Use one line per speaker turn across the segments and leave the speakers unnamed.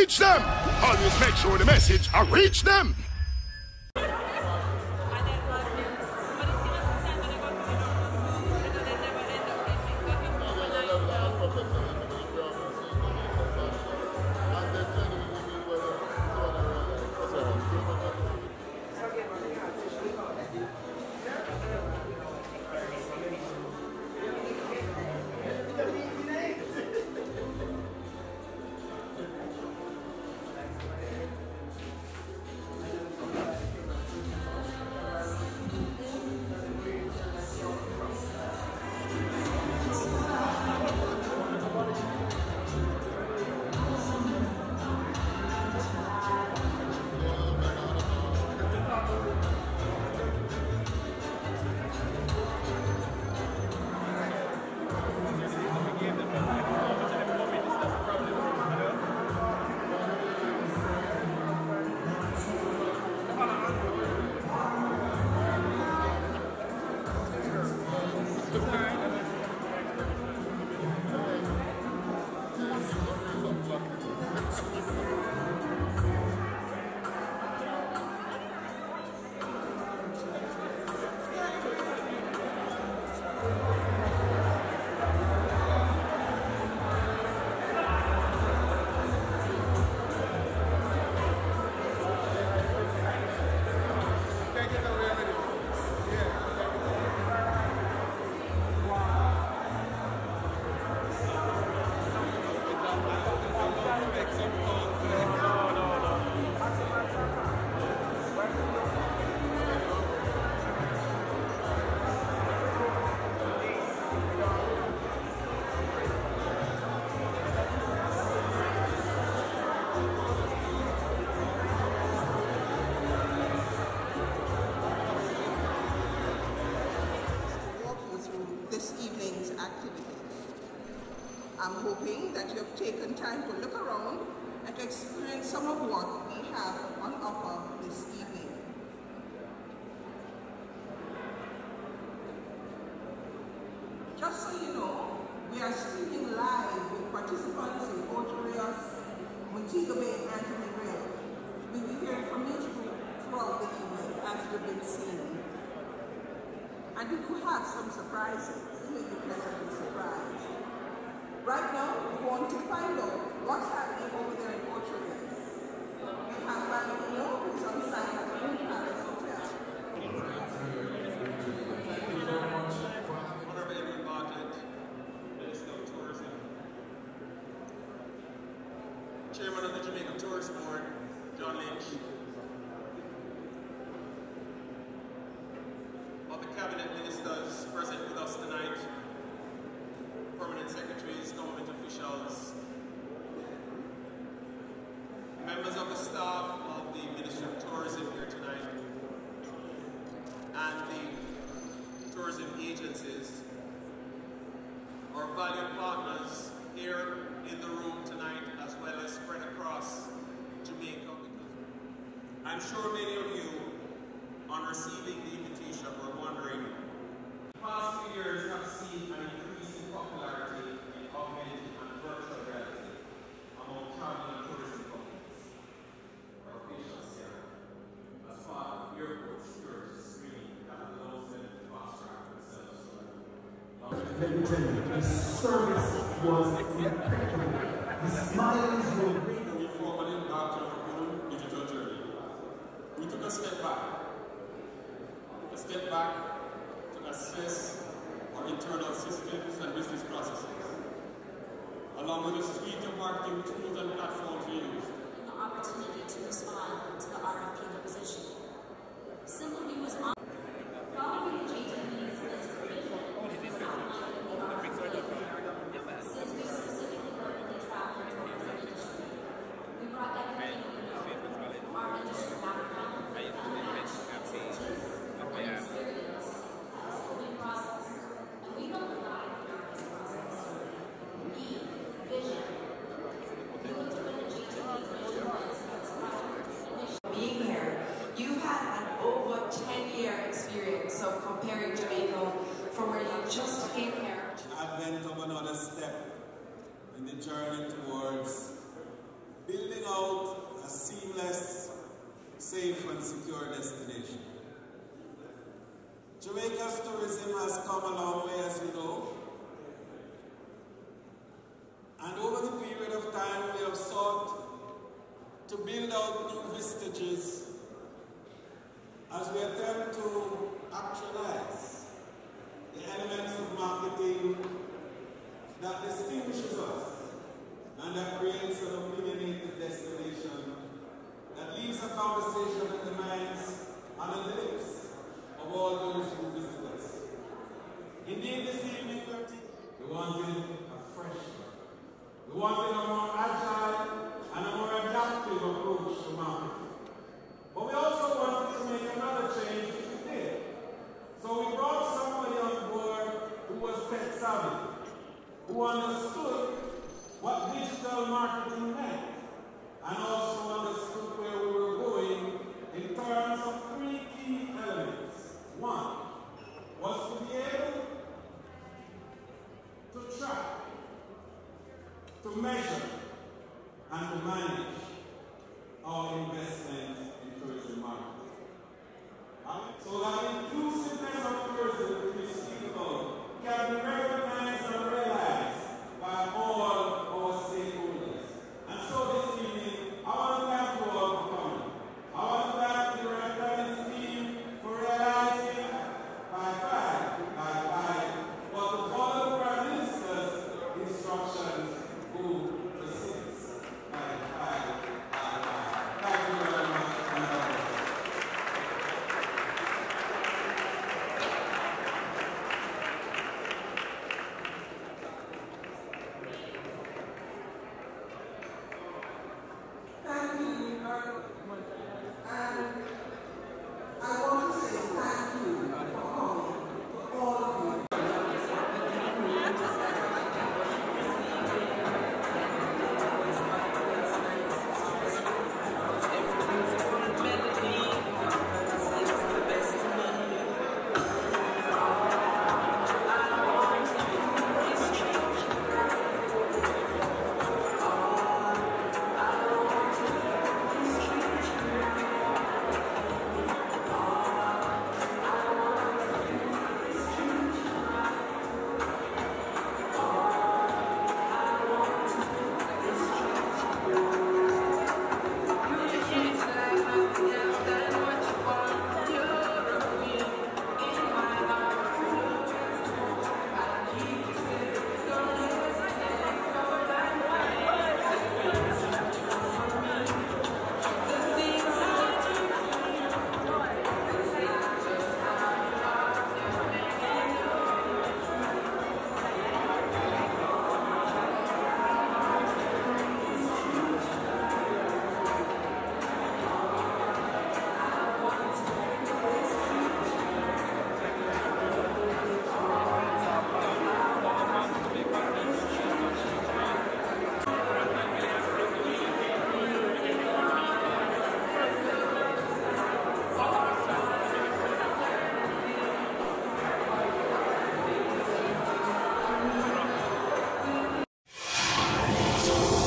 reach them. Always make sure the message I reach them.
I'm hoping that you have taken time to look around and to experience some of what we have on offer this evening. Just so you know, we are streaming live with participants in Port Rios, Montego Bay, and Anthony Rail. We'll be hearing from each group throughout the evening as you've been seeing. And we could have some surprises. You may be pleasantly surprised. Right now, we want to find out what's happening over there in Port Rios. We have Valentino, who's on site at the Moon Palace Hotel.
Honorable Edwin Bartlett, Minister of Tourism, Chairman of the Jamaica Tourist Board, John Lynch, of the Cabinet Ministers present with us tonight, Permanent Secretaries, government officials, members of the staff of the Ministry of Tourism here tonight, and the tourism agencies, our valued partners here in the room tonight, as well as spread across Jamaica. I'm sure many of you, on receiving the invitation, were wondering, the past few years have seen an increasing popularity in augmented and virtual reality among travel and tourism companies, or officials here, as part of airport security screening that allows them to fast-track themselves.
Let me tell you, the service was impeccable. The smiles were great.
We formally embarked on our own digital journey. We took a step back to assess our internal systems and business processes, along with a suite of marketing tools and platforms we use.
The opportunity to respond to the RFP position. Simply was on. Following the JTB's inspiration, since we specifically work in the travel and tourism industry,
setting out a seamless, safe and secure destination. Jamaica's tourism has come a long way, as you know. And over the period of time, we have sought to build out new vestiges as we attempt to actualize the elements of marketing that distinguishes us and that creates an opinionated destination that leaves a conversation in the minds and on the lips of all those who visit us. Indeed, this evening, we wanted a fresh start. We wanted a more agile and a more adaptive approach to marketing. But we also wanted to make another change, which we did. So we brought somebody on board who was tech savvy, who understood what digital marketing meant, and also understood where we were going in terms of three key elements. One was to be able to track, to measure, and to manage our investment in tourism marketing. So that inclusiveness of tourism, which we speak about, can be recognized and realized by all our stakeholders. And so this evening, I want to thank you all for coming. I want to thank the director and his team for realizing by 5 what to follow the Prime Minister's instructions go to 6 by 5. Thank you very much.
Thank you very much. And I want to say thank you for coming to all of you.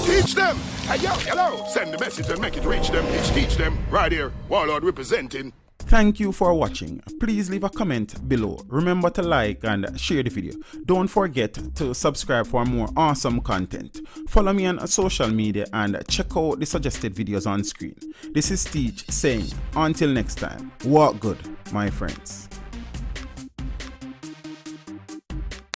Teach them! Hey, yo, hello! Send the message and make it reach them. It's Teach Them, right here. Warlord representing.
Thank you for watching. Please leave a comment below. Remember to like and share the video. Don't forget to subscribe for more awesome content. Follow me on social media and check out the suggested videos on screen. This is Teach saying, until next time, walk good, my friends.